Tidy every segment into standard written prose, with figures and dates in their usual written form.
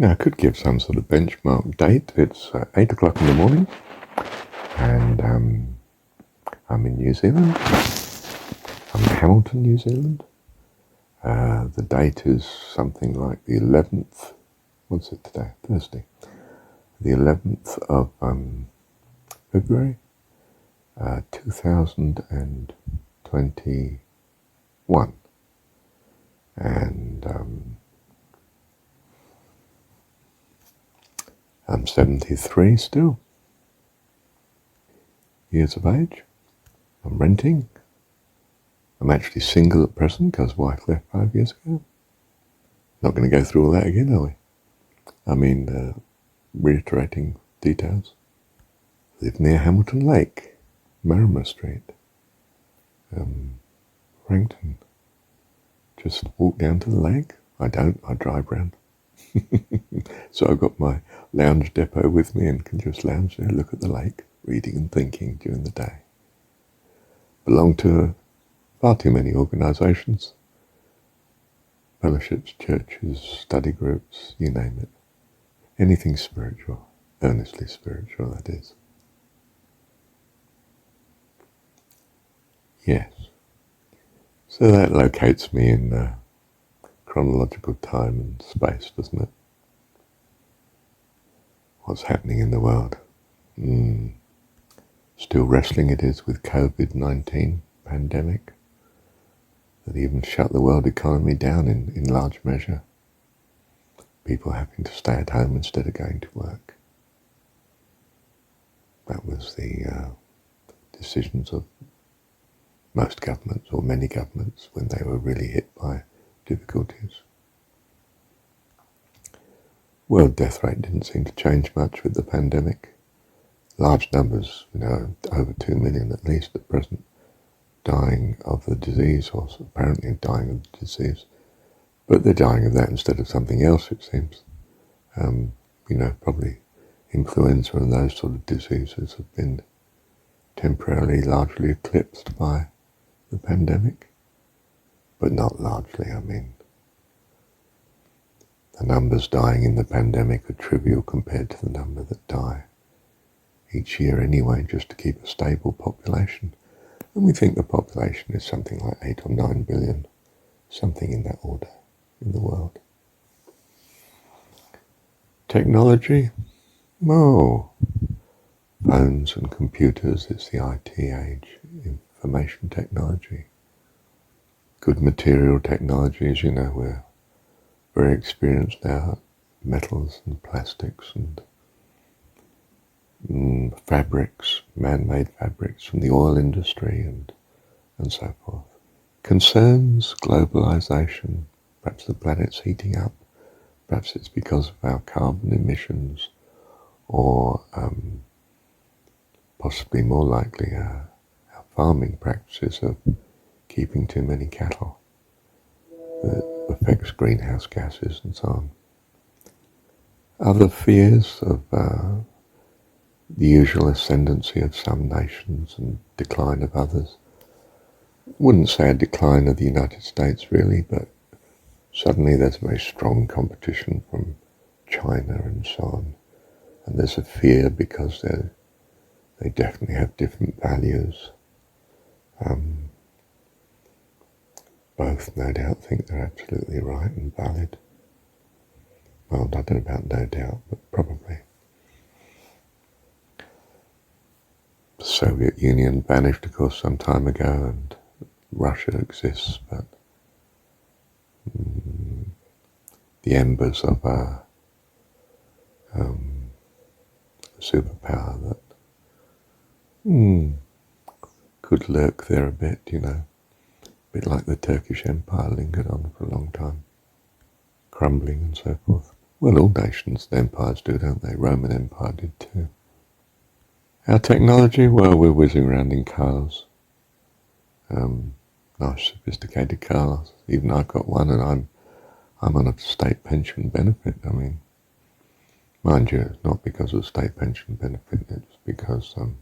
Now I could give some sort of benchmark date. It's 8 o'clock in the morning, and I'm in New Zealand. I'm in Hamilton, New Zealand. The date is something like the 11th, what's it today? Thursday. The 11th of February, 2021. And I'm 73 still, years of age. I'm renting. I'm actually single at present because wife left 5 years ago. Not going to go through all that again, are we? I mean, reiterating details. Live near Hamilton Lake, Marrimer Street, Frankton. Just walk down to the lake. I drive round. So I've got my lounge depot with me and can just lounge there, look at the lake, reading and thinking during the day. Belong to far too many organisations, fellowships, churches, study groups, you name it. Anything spiritual, earnestly spiritual, that is. Yes. So that locates me in chronological time and space, doesn't it? What's happening in the world? Still wrestling it is with COVID-19 pandemic that even shut the world economy down in large measure. People having to stay at home instead of going to work. That was the decisions of most governments, or many governments, when they were really hit by difficulties. World death rate didn't seem to change much with the pandemic. Large numbers, over 2 million at least at present, dying of the disease, or apparently dying of the disease. But they're dying of that instead of something else, it seems. Probably influenza and those sort of diseases have been temporarily largely eclipsed by the pandemic. But not largely, I mean. The numbers dying in the pandemic are trivial compared to the number that die each year anyway, just to keep a stable population. And we think the population is something like 8 or 9 billion, something in that order in the world. Technology? Oh, phones and computers, it's the IT age, information technology. Good material technologies, we're very experienced now at metals and plastics and fabrics, man-made fabrics from the oil industry and so forth. Concerns, globalization, perhaps the planet's heating up, perhaps it's because of our carbon emissions, or possibly more likely our farming practices of keeping too many cattle that affects greenhouse gases and so on. Other fears of the usual ascendancy of some nations and decline of others. Wouldn't say a decline of the United States really, but suddenly there's very strong competition from China and so on. And there's a fear because they definitely have different values. Both, no doubt, think they're absolutely right and valid. Well, I don't know about no doubt, but probably. The Soviet Union vanished, of course, some time ago, and Russia exists, but the embers of a superpower that could lurk there a bit, a bit like the Turkish Empire lingered on for a long time, crumbling and so forth. Well, all nations and empires do, don't they? Roman Empire did too. Our technology, well, we're whizzing around in cars. Nice, sophisticated cars. Even I've got one, and I'm on a state pension benefit. I mean, mind you, it's not because of state pension benefit. It's because I'm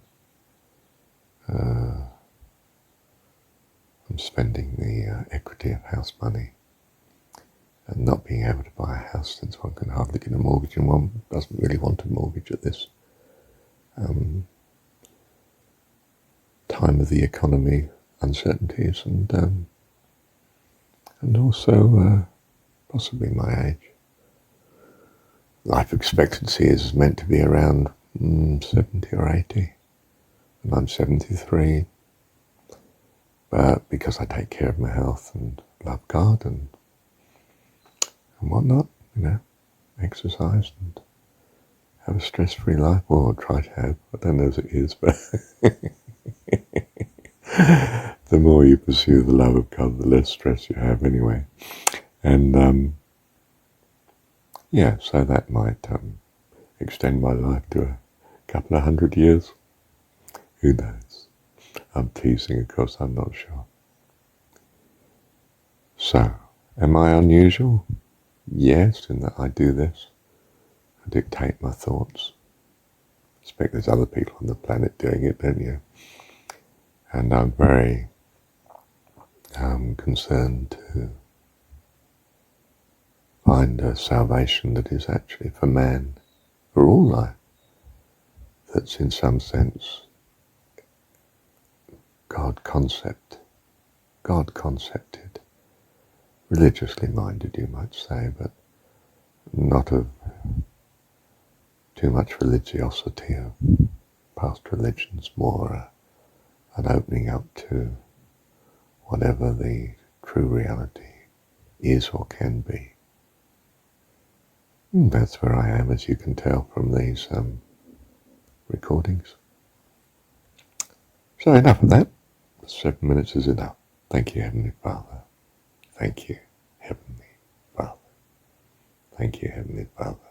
spending the equity of house money and not being able to buy a house since one can hardly get a mortgage, and one doesn't really want a mortgage at this time of the economy, uncertainties, and also possibly my age. Life expectancy is meant to be around 70 or 80, and I'm 73. But because I take care of my health and love God and whatnot, exercise and have a stress-free life, or try to have. I don't know if it is, but the more you pursue the love of God, the less stress you have anyway. And so that might extend my life to a couple of 100 years. Who knows? I'm teasing, of course, I'm not sure. So, am I unusual? Yes, in that I do this. I dictate my thoughts. I expect there's other people on the planet doing it, don't you? And I'm very concerned to find a salvation that is actually for man, for all life, that's in some sense God concepted, religiously minded, you might say, but not of too much religiosity of past religions, more an opening up to whatever the true reality is or can be. And that's where I am, as you can tell from these recordings. So enough of that. 7 minutes is enough. Thank you, Heavenly Father. Thank you, Heavenly Father. Thank you, Heavenly Father.